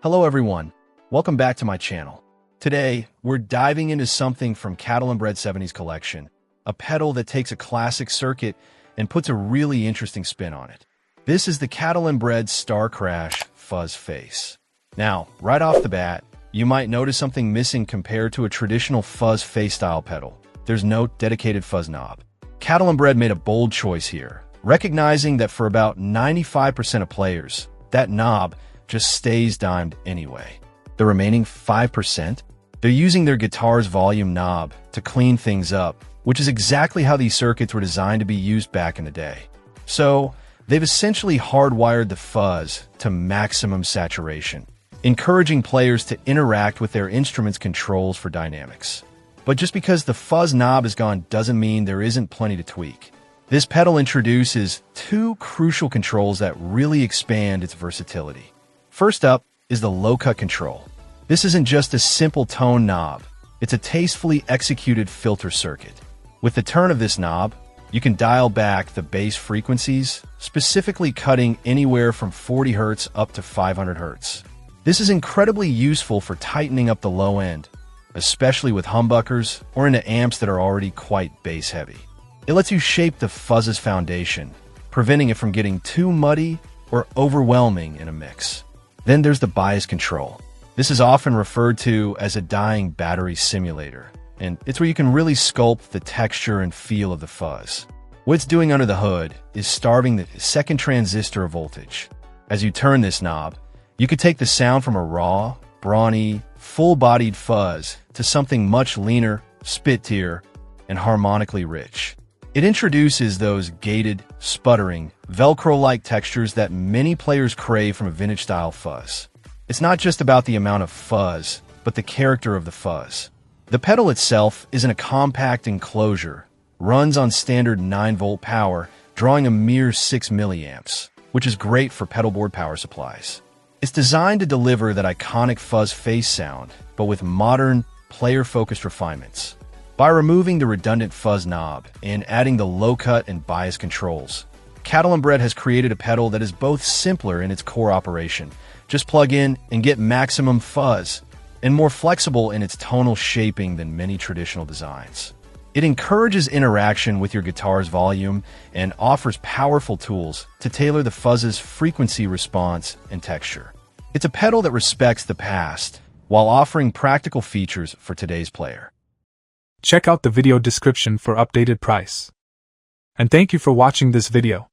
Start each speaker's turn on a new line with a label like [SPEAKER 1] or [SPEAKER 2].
[SPEAKER 1] Hello everyone, welcome back to my channel. Today, we're diving into something from Catalinbread 70s collection, a pedal that takes a classic circuit and puts a really interesting spin on it. This is the Catalinbread StarCrash Fuzz face. Now, right off the bat, you might notice something missing compared to a traditional fuzz face style pedal. There's no dedicated fuzz knob. Catalinbread made a bold choice here, recognizing that for about 95% of players, that knob just stays dimed anyway. The remaining 5%, they're using their guitar's volume knob to clean things up, which is exactly how these circuits were designed to be used back in the day. So, they've essentially hardwired the fuzz to maximum saturation, encouraging players to interact with their instrument's controls for dynamics. But just because the fuzz knob is gone doesn't mean there isn't plenty to tweak. This pedal introduces two crucial controls that really expand its versatility. First up is the low-cut control. This isn't just a simple tone knob, it's a tastefully executed filter circuit. With the turn of this knob, you can dial back the bass frequencies, specifically cutting anywhere from 40 Hz up to 500 Hz. This is incredibly useful for tightening up the low end, especially with humbuckers or into amps that are already quite bass-heavy. It lets you shape the fuzz's foundation, preventing it from getting too muddy or overwhelming in a mix. Then there's the bias control. This is often referred to as a dying battery simulator, and it's where you can really sculpt the texture and feel of the fuzz. What it's doing under the hood is starving the second transistor of voltage. As you turn this knob, you could take the sound from a raw, brawny, full-bodied fuzz to something much leaner, spittier, and harmonically rich. It introduces those gated, sputtering, Velcro-like textures that many players crave from a vintage-style fuzz. It's not just about the amount of fuzz, but the character of the fuzz. The pedal itself is in a compact enclosure, runs on standard 9-volt power, drawing a mere 6 milliamps, which is great for pedalboard power supplies. It's designed to deliver that iconic fuzz face sound, but with modern, player-focused refinements. By removing the redundant fuzz knob and adding the low-cut and bias controls, Catalinbread has created a pedal that is both simpler in its core operation, just plug in and get maximum fuzz, and more flexible in its tonal shaping than many traditional designs. It encourages interaction with your guitar's volume and offers powerful tools to tailor the fuzz's frequency response and texture. It's a pedal that respects the past while offering practical features for today's player.
[SPEAKER 2] Check out the video description for updated price. And thank you for watching this video.